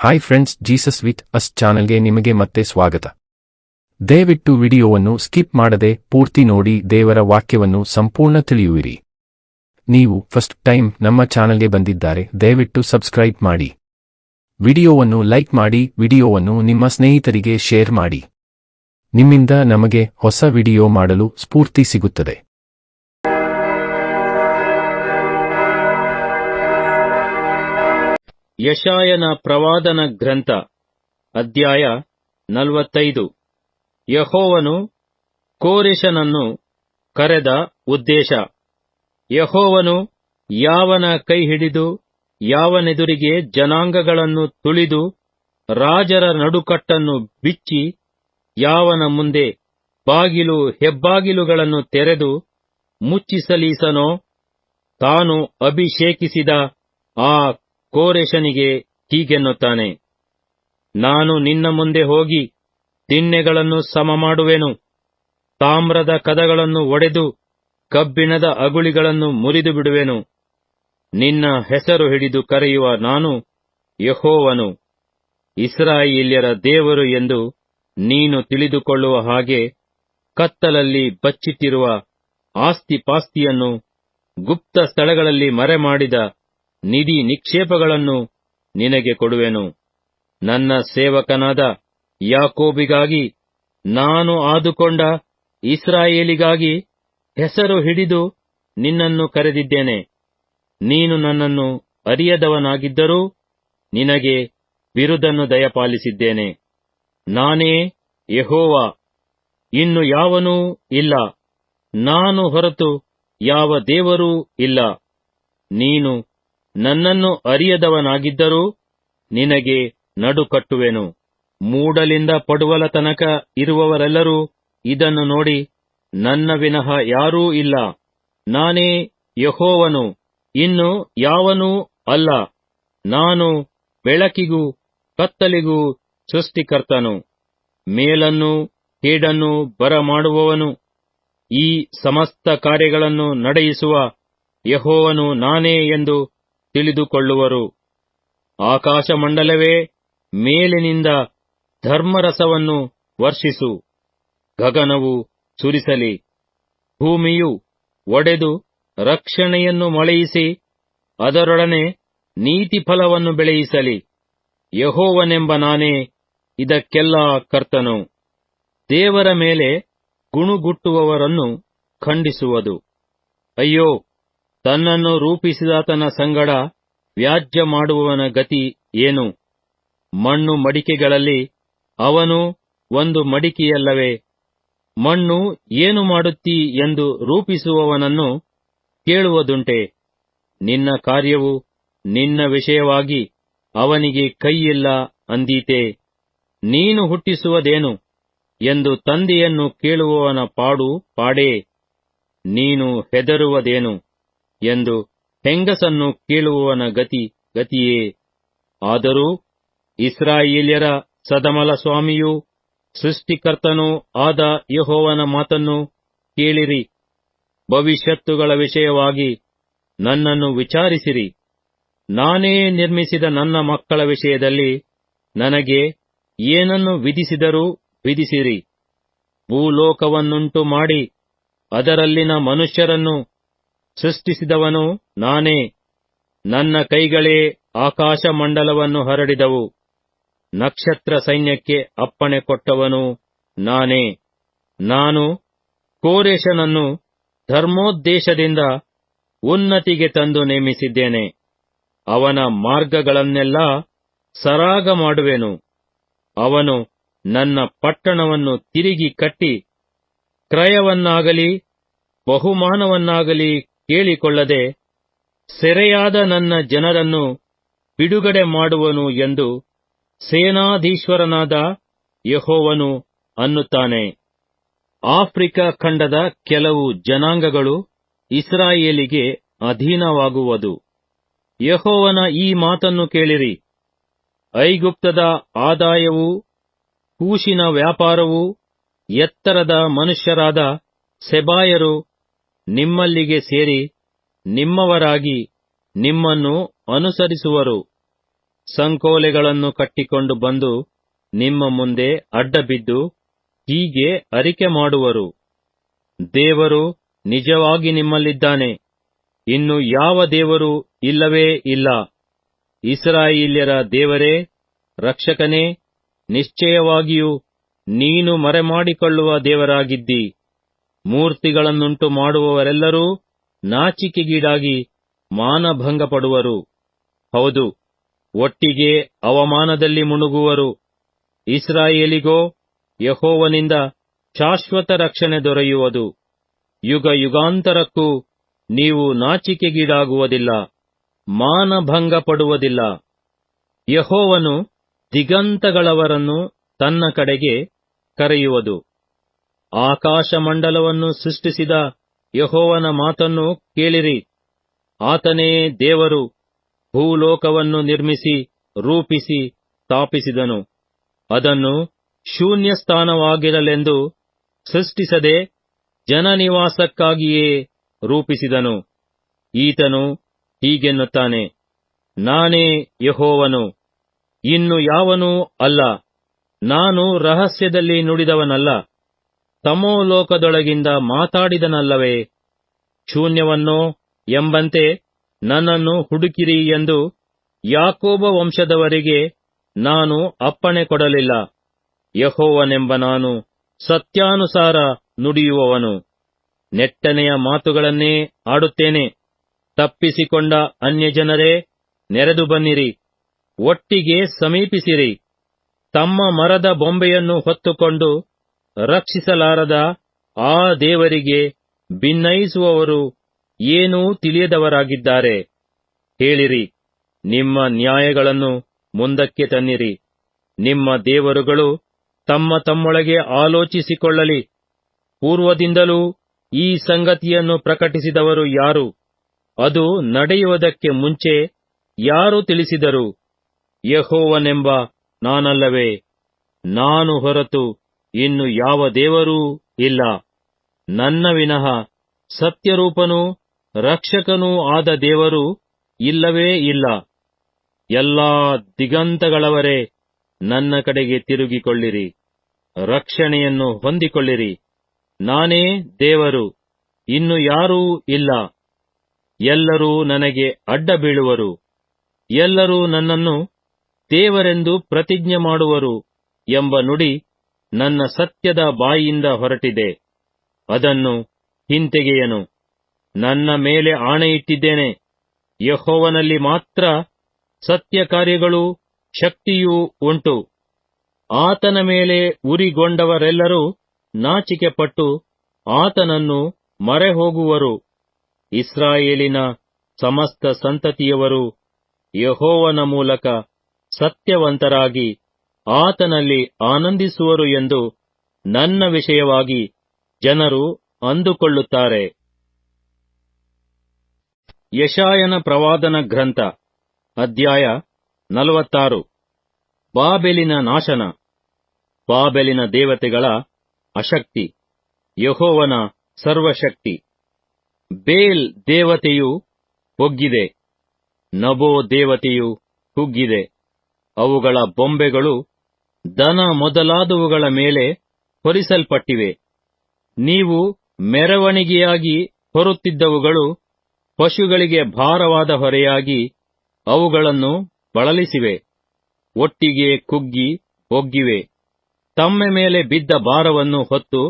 Hi friends, Jesus with us ಚಾನೆಲ್ಗೆ ನಿಮಗೆ ಮತ್ತೆ ಸ್ವಾಗತ. ದಯವಿಟ್ಟು ವಿಡಿಯೋವನ್ನು ಸ್ಕಿಪ್ ಮಾಡದೆ ಪೂರ್ತಿ ನೋಡಿ ದೇವರ ವಾಕ್ಯವನ್ನು ಸಂಪೂರ್ಣ ತಿಳಿಯುವಿರಿ. ನೀವು ಫಸ್ಟ್ ಟೈಮ್ ನಮ್ಮ ಚಾನೆಲ್ಗೆ ಬಂದಿದ್ದಾರೆ, ದಯವಿಟ್ಟು ಸಬ್ಸ್ಕ್ರೈಬ್ ಮಾಡಿ. ವಿಡಿಯೋವನ್ನು ಲೈಕ್ ಮಾಡಿ, ವಿಡಿಯೋವನ್ನು ನಿಮ್ಮ ಸ್ನೇಹಿತರಿಗೆ ಶೇರ್ ಮಾಡಿ. ನಿಮ್ಮಿಂದ ನಮಗೆ ಹೊಸ ವಿಡಿಯೋ ಮಾಡಲು ಸ್ಫೂರ್ತಿ ಸಿಗುತ್ತದೆ. ಯೆಶಾಯನ ಪ್ರವಾದನ ಗ್ರಂಥ ಅಧ್ಯಾಯ 45. ಯೆಹೋವನು ಕೋರೆಷನನ್ನು ಕರೆದ ಉದ್ದೇಶ. ಯೆಹೋವನು ಯಾವನ ಕೈ ಹಿಡಿದು ಯಾವನೆದುರಿಗೆ ಜನಾಂಗಗಳನ್ನು ತುಳಿದು ರಾಜರ ನಡುಕಟ್ಟನ್ನು ಬಿಚ್ಚಿ ಯಾವನ ಮುಂದೆ ಬಾಗಿಲು ಹೆಬ್ಬಾಗಿಲುಗಳನ್ನು ತೆರೆದು ಮುಚ್ಚಿಸಲೀಸನೋ, ತಾನು ಅಭಿಷೇಕಿಸಿದ ಆ ಕೋರೆಷನಿಗೆ ಹೀಗೆನ್ನುತ್ತಾನೆ: ನಾನು ನಿನ್ನ ಮುಂದೆ ಹೋಗಿ ದಿಣ್ಣೆಗಳನ್ನು ಸಮ ಮಾಡುವೆನು, ತಾಮ್ರದ ಕದಗಳನ್ನು ಒಡೆದು ಕಬ್ಬಿಣದ ಅಗುಳಿಗಳನ್ನು ಮುರಿದು ಬಿಡುವೆನು. ನಿನ್ನ ಹೆಸರು ಹಿಡಿದು ಕರೆಯುವ ನಾನು ಯೆಹೋವನು, ಇಸ್ರಾಯೇಲ್ಯರ ದೇವರು ಎಂದು ನೀನು ತಿಳಿದುಕೊಳ್ಳುವ ಹಾಗೆ ಕತ್ತಲಲ್ಲಿ ಬಚ್ಚಿಟ್ಟಿರುವ ಆಸ್ತಿಪಾಸ್ತಿಯನ್ನು, ಗುಪ್ತ ಸ್ಥಳಗಳಲ್ಲಿ ಮರೆಮಾಡಿದ ನಿಧಿ ನಿಕ್ಷೇಪಗಳನ್ನು ನಿನಗೆ ಕೊಡುವೆನು. ನನ್ನ ಸೇವಕನಾದ ಯಾಕೋಬಿಗಾಗಿ, ನಾನು ಆದುಕೊಂಡ ಇಸ್ರಾಯೇಲಿಗಾಗಿ ಹೆಸರು ಹಿಡಿದು ನಿನ್ನನ್ನು ಕರೆದಿದ್ದೇನೆ. ನೀನು ನನ್ನನ್ನು ಅರಿಯದವನಾಗಿದ್ದರೂ ನಿನಗೆ ಬಿರುದನ್ನು ದಯಪಾಲಿಸಿದ್ದೇನೆ. ನಾನೇ ಯೆಹೋವ, ಇನ್ನು ಯಾವನೂ ಇಲ್ಲ, ನಾನು ಹೊರತು ಯಾವ ದೇವರೂ ಇಲ್ಲ. ನೀನು ನನ್ನನ್ನು ಅರಿಯದವನಾಗಿದ್ದರೂ ನಿನಗೆ ನಡುಕಟ್ಟುವೆನು. ಮೂಡಲಿಂದ ಪಡುವಲ ತನಕ ಇರುವವರೆಲ್ಲರೂ ಇದನ್ನು ನೋಡಿ, ನನ್ನ ವಿನಃ ಯಾರೂ ಇಲ್ಲ, ನಾನೇ ಯೆಹೋವನು, ಇನ್ನು ಯಾವನೂ ಅಲ್ಲ. ನಾನು ಬೆಳಕಿಗೂ ಕತ್ತಲಿಗೂ ಸೃಷ್ಟಿಕರ್ತನು, ಮೇಲನ್ನೂ ಕೇಡನ್ನೂ ಬರಮಾಡುವವನು. ಈ ಸಮಸ್ತ ಕಾರ್ಯಗಳನ್ನು ನಡೆಯಿಸುವ ಯೆಹೋವನು ನಾನೇ ಎಂದು ತಿಳಿದುಕೊಳ್ಳುವರು. ಆಕಾಶಮಂಡಲವೇ, ಮೇಲಿನಿಂದ ಧರ್ಮರಸವನ್ನು ವರ್ಷಿಸು. ಗಗನವು ಸುರಿಸಲಿ, ಭೂಮಿಯು ಒಡೆದು ರಕ್ಷಣೆಯನ್ನು ಮೊಳೆಯಿಸಿ ಅದರೊಡನೆ ನೀತಿ ಫಲವನ್ನು ಬೆಳೆಯಿಸಲಿ. ಯೆಹೋವನೆಂಬ ನಾನೇ ಇದಕ್ಕೆಲ್ಲ ಕರ್ತನು. ದೇವರ ಮೇಲೆ ಗುಣುಗುಟ್ಟುವವರನ್ನು ಖಂಡಿಸುವುದು. ಅಯ್ಯೋ, ತನ್ನನ್ನು ರೂಪಿಸಿದಾತನ ಸಂಗಡ ವ್ಯಾಜ್ಯ ಮಾಡುವವನ ಗತಿ ಏನು? ಮಣ್ಣು ಮಡಿಕೆಗಳಲ್ಲಿ ಅವನು ಒಂದು ಮಡಿಕೆಯಲ್ಲವೇ? ಮಣ್ಣು ಏನು ಮಾಡುತ್ತೀ ಎಂದು ರೂಪಿಸುವವನನ್ನು ಕೇಳುವುದುಂಟೆ? ನಿನ್ನ ಕಾರ್ಯವು ನಿನ್ನ ವಿಷಯವಾಗಿ ಅವನಿಗೆ ಕೈಯಿಲ್ಲ ಅಂದೀತೆ. ನೀನು ಹುಟ್ಟಿಸುವುದೇನು ಎಂದು ತಂದೆಯನ್ನು ಕೇಳುವವನ ಪಾಡು ಪಾಡೇ. ನೀನು ಹೆದರುವುದೇನು ಎಂದು ಹೆಂಗಸನ್ನು ಕೇಳುವವನ ಗತಿ ಗತಿಯೇ. ಆದರೂ ಇಸ್ರಾಯೇಲ್ಯರ ಸದಮಲ ಸ್ವಾಮಿಯೂ ಸೃಷ್ಟಿಕರ್ತನೂ ಆದ ಯೆಹೋವನ ಮಾತನ್ನು ಕೇಳಿರಿ. ಭವಿಷ್ಯತ್ತುಗಳ ವಿಷಯವಾಗಿ ನನ್ನನ್ನು ವಿಚಾರಿಸಿರಿ. ನಾನೇ ನಿರ್ಮಿಸಿದ ನನ್ನ ಮಕ್ಕಳ ವಿಷಯದಲ್ಲಿ ನನಗೆ ಏನನ್ನು ವಿಧಿಸಿದರೂ ವಿಧಿಸಿರಿ. ಭೂಲೋಕವನ್ನುಂಟು ಮಾಡಿ ಅದರಲ್ಲಿನ ಮನುಷ್ಯರನ್ನು ಸೃಷ್ಟಿಸಿದವನು ನಾನೇ. ನನ್ನ ಕೈಗಳೇ ಆಕಾಶಮಂಡಲವನ್ನು ಹರಡಿದವು. ನಕ್ಷತ್ರ ಸೈನ್ಯಕ್ಕೆ ಅಪ್ಪಣೆ ಕೊಟ್ಟವನು ನಾನೇ. ನಾನು ಕೋರೆಷನನ್ನು ಧರ್ಮೋದ್ದೇಶದಿಂದ ಉನ್ನತಿಗೆ ತಂದು ನೇಮಿಸಿದ್ದೇನೆ. ಅವನ ಮಾರ್ಗಗಳನ್ನೆಲ್ಲ ಸರಾಗ ಮಾಡುವೆನು. ಅವನು ನನ್ನ ಪಟ್ಟಣವನ್ನು ತಿರುಗಿ ಕಟ್ಟಿ ಕ್ರಯವನ್ನಾಗಲಿ ಬಹುಮಾನವನ್ನಾಗಲಿ ಕೇಳಿಕೊಳ್ಳದೆ ಸೆರೆಯಾದ ನನ್ನ ಜನರನ್ನು ಬಿಡುಗಡೆ ಮಾಡುವನು ಎಂದು ಸೇನಾಧೀಶ್ವರನಾದ ಯೆಹೋವನು ಅನ್ನುತ್ತಾನೆ. ಆಫ್ರಿಕಾ ಖಂಡದ ಕೆಲವು ಜನಾಂಗಗಳು ಇಸ್ರಾಯೇಲಿಗೆ ಅಧೀನವಾಗುವುದು. ಯೆಹೋವನ ಈ ಮಾತನ್ನು ಕೇಳಿರಿ. ಐಗುಪ್ತದ ಆದಾಯವೂ ಕೂಷಿನ ವ್ಯಾಪಾರವೂ ಎತ್ತರದ ಮನುಷ್ಯರಾದ ಸೆಬಾಯರು ನಿಮ್ಮಲ್ಲಿಗೆ ಸೇರಿ ನಿಮ್ಮವರಾಗಿ ನಿಮ್ಮನ್ನು ಅನುಸರಿಸುವರು. ಸಂಕೋಲೆಗಳನ್ನು ಕಟ್ಟಿಕೊಂಡು ಬಂದು ನಿಮ್ಮ ಮುಂದೆ ಅಡ್ಡಬಿದ್ದು ಹೀಗೆ ಅರಿಕೆ ಮಾಡುವರು, ದೇವರು ನಿಜವಾಗಿ ನಿಮ್ಮಲ್ಲಿದ್ದಾನೆ, ಇನ್ನು ಯಾವ ದೇವರು ಇಲ್ಲವೇ ಇಲ್ಲ. ಇಸ್ರಾಯೇಲ್ಯರ ದೇವರೇ, ರಕ್ಷಕನೇ, ನಿಶ್ಚಯವಾಗಿಯೂ ನೀನು ಮರೆಮಾಡಿಕೊಳ್ಳುವ ದೇವರಾಗಿದ್ದಿ. ಮೂರ್ತಿಗಳನ್ನುಂಟು ಮಾಡುವವರೆಲ್ಲರೂ ನಾಚಿಕೆಗೀಡಾಗಿ ಮಾನಭಂಗಪಡುವರು. ಹೌದು, ಒಟ್ಟಿಗೆ ಅವಮಾನದಲ್ಲಿ ಮುಣುಗುವರು. ಇಸ್ರಾಯೇಲಿಗೋ ಯೆಹೋವನಿಂದ ಶಾಶ್ವತ ರಕ್ಷಣೆ ದೊರೆಯುವುದು. ಯುಗ ಯುಗಾಂತರಕ್ಕೂ ನೀವು ನಾಚಿಕೆಗೀಡಾಗುವುದಿಲ್ಲ, ಮಾನಭಂಗಪಡುವುದಿಲ್ಲ. ಯೆಹೋವನು ದಿಗಂತಗಳವರನ್ನು ತನ್ನ ಕಡೆಗೆ ಕರೆಯುವುದು. ಆಕಾಶಮಂಡಲವನ್ನು ಸೃಷ್ಟಿಸಿದ ಯೆಹೋವನ ಮಾತನ್ನು ಕೇಳಿರಿ. ಆತನೇ ದೇವರು, ಭೂಲೋಕವನ್ನು ನಿರ್ಮಿಸಿ ರೂಪಿಸಿ ಸ್ಥಾಪಿಸಿದನು. ಅದನ್ನು ಶೂನ್ಯ ಸ್ಥಾನವಾಗಿರಲೆಂದು ಸೃಷ್ಟಿಸದೆ ಜನನಿವಾಸಕ್ಕಾಗಿಯೇ ರೂಪಿಸಿದನು. ಈತನು ಹೀಗೆನ್ನುತ್ತಾನೆ, ನಾನೇ ಯೆಹೋವನು, ಇನ್ನು ಯಾವನೂ ಅಲ್ಲ. ನಾನು ರಹಸ್ಯದಲ್ಲಿ ನುಡಿದವನಲ್ಲ, ತಮೋಲೋಕದೊಳಗಿಂದ ಮಾತಾಡಿದನಲ್ಲವೇ. ಶೂನ್ಯವನ್ನೋ ಎಂಬಂತೆ ನನ್ನನ್ನು ಹುಡುಕಿರಿ ಎಂದು ಯಾಕೋಬ ವಂಶದವರಿಗೆ ನಾನು ಅಪ್ಪಣೆ ಕೊಡಲಿಲ್ಲ. ಯೆಹೋವನೆಂಬ ನಾನು ಸತ್ಯಾನುಸಾರ ನುಡಿಯುವವನು. ನೆಟ್ಟನೆಯ ಮಾತುಗಳನ್ನೇ ಆಡುತ್ತೇನೆ. ತಪ್ಪಿಸಿಕೊಂಡ ಅನ್ಯಜನರೇ, ನೆರೆದು ಬನ್ನಿರಿ, ಒಟ್ಟಿಗೆ ಸಮೀಪಿಸಿರಿ. ತಮ್ಮ ಮರದ ಬೊಂಬೆಯನ್ನು ಹೊತ್ತುಕೊಂಡು ರಕ್ಷಿಸಲಾರದ ಆ ದೇವರಿಗೆ ಭಿನ್ನಯಿಸುವವರು ಏನೂ ತಿಳಿಯದವರಾಗಿದ್ದಾರೆ. ಹೇಳಿರಿ, ನಿಮ್ಮ ನ್ಯಾಯಗಳನ್ನು ಮುಂದಕ್ಕೆ ತನ್ನಿರಿ. ನಿಮ್ಮ ದೇವರುಗಳು ತಮ್ಮ ತಮ್ಮೊಳಗೆ ಆಲೋಚಿಸಿಕೊಳ್ಳಲಿ. ಪೂರ್ವದಿಂದಲೂ ಈ ಸಂಗತಿಯನ್ನು ಪ್ರಕಟಿಸಿದವರು ಯಾರು? ಅದು ನಡೆಯುವುದಕ್ಕೆ ಮುಂಚೆ ಯಾರು ತಿಳಿಸಿದರು? ಯೆಹೋವನೆಂಬ ನಾನಲ್ಲವೇ? ನಾನು ಹೊರತು ಇನ್ನು ಯಾವ ದೇವರೂ ಇಲ್ಲ. ನನ್ನ ವಿನಃ ಸತ್ಯರೂಪನೂ ರಕ್ಷಕನೂ ಆದ ದೇವರು ಇಲ್ಲವೇ ಇಲ್ಲ. ಎಲ್ಲಾ ದಿಗಂತಗಳವರೇ, ನನ್ನ ಕಡೆಗೆ ತಿರುಗಿಕೊಳ್ಳಿರಿ, ರಕ್ಷಣೆಯನ್ನು ಹೊಂದಿಕೊಳ್ಳಿರಿ. ನಾನೇ ದೇವರು, ಇನ್ನು ಯಾರೂ ಇಲ್ಲ. ಎಲ್ಲರೂ ನನಗೆ ಅಡ್ಡ ಬೀಳುವರು. ಎಲ್ಲರೂ ನನ್ನನ್ನು ದೇವರೆಂದು ಪ್ರತಿಜ್ಞೆ ಮಾಡುವರು ಎಂಬ ನುಡಿ ನನ್ನ ಸತ್ಯದ ಬಾಯಿಯಿಂದ ಹೊರಟಿದೆ. ಅದನ್ನು ಹಿಂತೆಗೆಯನು. ನನ್ನ ಮೇಲೆ ಆಣೆಯಿಟ್ಟಿದ್ದೇನೆ, ಯೆಹೋವನಲ್ಲಿ ಮಾತ್ರ ಸತ್ಯ ಕಾರ್ಯಗಳೂ ಶಕ್ತಿಯೂ ಉಂಟು. ಆತನ ಮೇಲೆ ಉರಿಗೊಂಡವರೆಲ್ಲರೂ ನಾಚಿಕೆಪಟ್ಟು ಆತನನ್ನು ಮರೆಹೋಗುವರು. ಇಸ್ರಾಯೇಲಿನ ಸಮಸ್ತ ಸಂತತಿಯವರು ಯೆಹೋವನ ಮೂಲಕ ಸತ್ಯವಂತರಾಗಿ ಆತನಲ್ಲಿ ಆನಂದಿಸುವರು ಎಂದು ನನ್ನ ವಿಷಯವಾಗಿ ಜನರು ಅಂದುಕೊಳ್ಳುತ್ತಾರೆ. ಯೆಶಾಯನ ಪ್ರವಾದನ ಗ್ರಂಥ, ಅಧ್ಯಾಯ 46. ಬಾಬೆಲಿನ ನಾಶನ. ಬಾಬೆಲಿನ ದೇವತೆಗಳ ಅಶಕ್ತಿ, ಯೆಹೋವನ ಸರ್ವಶಕ್ತಿ. ಬೇಲ್ ದೇವತೆಯು ಬೊಗ್ಗಿದೆ, ನಬೋ ದೇವತೆಯು ಕುಗ್ಗಿದೆ. ಅವುಗಳ ಬೊಂಬೆಗಳು ದನ ಮೊದಲಾದವುಗಳ ಮೇಲೆ ಹೊರಿಸಲ್ಪಟ್ಟಿವೆ. ನೀವು ಮೆರವಣಿಗೆಯಾಗಿ ಹೊರುತ್ತಿದ್ದವುಗಳು ಪಶುಗಳಿಗೆ ಭಾರವಾದ ಹೊರೆಯಾಗಿ ಅವುಗಳನ್ನು ಬಳಲಿಸಿವೆ. ಒಟ್ಟಿಗೆ ಕುಗ್ಗಿ ಬೊಗ್ಗಿವೆ. ತಮ್ಮ ಮೇಲೆ ಬಿದ್ದ ಭಾರವನ್ನು ಹೊತ್ತು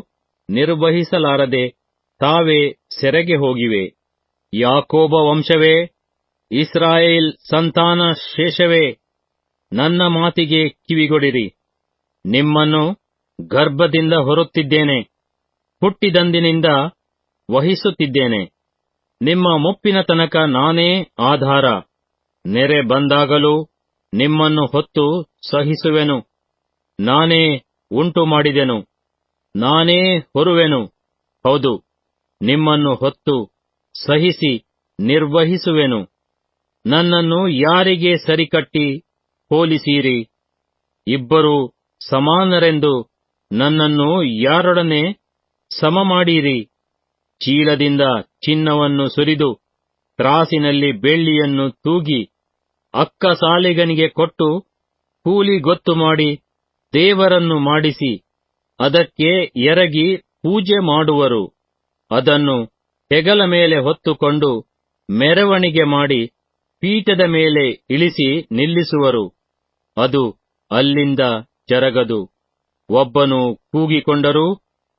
ನಿರ್ವಹಿಸಲಾರದೆ ತಾವೇ ಸೆರೆಗೆ ಹೋಗಿವೆ. ಯಾಕೋಬ ವಂಶವೇ, ಇಸ್ರಾಯೇಲ್ ಸಂತಾನ ಶೇಷವೇ, ನನ್ನ ಮಾತಿಗೆ ಕಿವಿಗೊಡಿರಿ. ನಿಮ್ಮನ್ನು ಗರ್ಭದಿಂದ ಹೊರುತ್ತಿದ್ದೇನೆ, ಹುಟ್ಟಿದಂದಿನಿಂದ ವಹಿಸುತ್ತಿದ್ದೇನೆ. ನಿಮ್ಮ ಮುಪ್ಪಿನ ತನಕ ನಾನೇ ಆಧಾರ. ನೆರೆ ಬಂದಾಗಲೂ ನಿಮ್ಮನ್ನು ಹೊತ್ತು ಸಹಿಸುವೆನು. ನಾನೇ ಉಂಟು ಮಾಡಿದೆನು, ನಾನೇ ಹೊರುವೆನು. ಹೌದು, ನಿಮ್ಮನ್ನು ಹೊತ್ತು ಸಹಿಸಿ ನಿರ್ವಹಿಸುವೆನು. ನನ್ನನ್ನು ಯಾರಿಗೆ ಸರಿಕಟ್ಟಿ ಹೋಲಿಸೀರಿ? ಇಬ್ಬರೂ ಸಮಾನರೆಂದು ನನ್ನನ್ನು ಯಾರೊಡನೆ ಸಮ ಮಾಡೀರಿ? ಚೀಲದಿಂದ ಚಿನ್ನವನ್ನು ಸುರಿದು ತ್ರಾಸಿನಲ್ಲಿ ಬೆಳ್ಳಿಯನ್ನು ತೂಗಿ ಅಕ್ಕಸಾಲಿಗನಿಗೆ ಕೊಟ್ಟು ಕೂಲಿ ಗೊತ್ತು ಮಾಡಿ ದೇವರನ್ನು ಮಾಡಿಸಿ ಅದಕ್ಕೆ ಎರಗಿ ಪೂಜೆ ಮಾಡುವರು. ಅದನ್ನು ಹೆಗಲ ಮೇಲೆ ಹೊತ್ತುಕೊಂಡು ಮೆರವಣಿಗೆ ಮಾಡಿ ಪೀಠದ ಮೇಲೆ ಇಳಿಸಿ ನಿಲ್ಲಿಸುವರು. ಅದು ಅಲ್ಲಿಂದ ಜರಗದು. ಒಬ್ಬನು ಕೂಗಿಕೊಂಡರೂ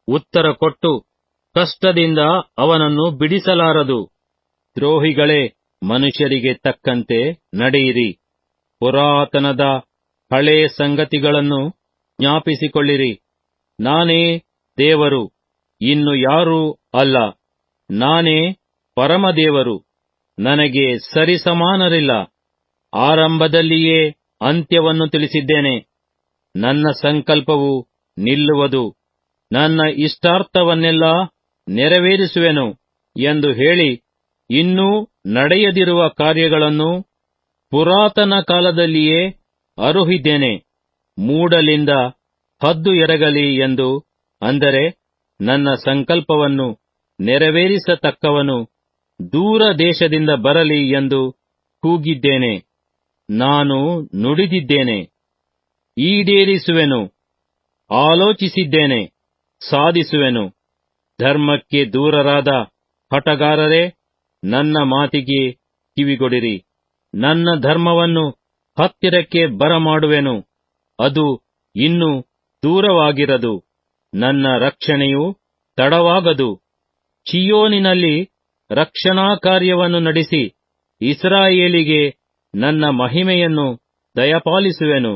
ಉತ್ತರ ಕೊಟ್ಟು ಕಷ್ಟದಿಂದ ಅವನನ್ನು ಬಿಡಿಸಲಾರದು. ದ್ರೋಹಿಗಳೇ, ಮನುಷ್ಯರಿಗೆ ತಕ್ಕಂತೆ ನಡೆಯಿರಿ. ಪುರಾತನದ ಹಳೇ ಸಂಗತಿಗಳನ್ನು ಜ್ಞಾಪಿಸಿಕೊಳ್ಳಿರಿ. ನಾನೇ ದೇವರು, ಇನ್ನು ಯಾರೂ ಅಲ್ಲ. ನಾನೇ ಪರಮದೇವರು, ನನಗೆ ಸರಿಸಮಾನರಿಲ್ಲ. ಆರಂಭದಲ್ಲಿಯೇ ಅಂತ್ಯವನ್ನು ತಿಳಿಸಿದ್ದೇನೆ. ನನ್ನ ಸಂಕಲ್ಪವು ನಿಲ್ಲುವುದು, ನನ್ನ ಇಷ್ಟಾರ್ಥವನ್ನೆಲ್ಲ ನೆರವೇರಿಸುವೆನು ಎಂದು ಹೇಳಿ ಇನ್ನೂ ನಡೆಯದಿರುವ ಕಾರ್ಯಗಳನ್ನು ಪುರಾತನ ಕಾಲದಲ್ಲಿಯೇ ಅರುಹಿದ್ದೇನೆ. ಮೂಡಲಿಂದ ಹದ್ದು ಎರಗಲಿ ಎಂದು, ಅಂದರೆ ನನ್ನ ಸಂಕಲ್ಪವನ್ನು ನೆರವೇರಿಸತಕ್ಕವನು ದೂರ ದೇಶದಿಂದ ಬರಲಿ ಎಂದು ಕೂಗಿದ್ದೇನೆ. ನಾನು ನುಡಿದಿದ್ದೇನೆ, ಈಡೇರಿಸುವೆನು. ಆಲೋಚಿಸಿದ್ದೇನೆ, ಸಾಧಿಸುವೆನು. ಧರ್ಮಕ್ಕೆ ದೂರರಾದ ಹಠಗಾರರೇ, ನನ್ನ ಮಾತಿಗೆ ಕಿವಿಗೊಡಿರಿ. ನನ್ನ ಧರ್ಮವನ್ನು ಹತ್ತಿರಕ್ಕೆ ಬರಮಾಡುವೆನು. ಅದು ಇನ್ನು ದೂರವಾಗಿರದು. ನನ್ನ ರಕ್ಷಣೆಯು ತಡವಾಗದು. ಚೀಯೋನಿನಲ್ಲಿ ರಕ್ಷಣಾ ಕಾರ್ಯವನ್ನು ನಡೆಸಿ ಇಸ್ರಾಯೇಲಿಗೆ ನನ್ನ ಮಹಿಮೆಯನ್ನು ದಯಪಾಲಿಸುವೆನು.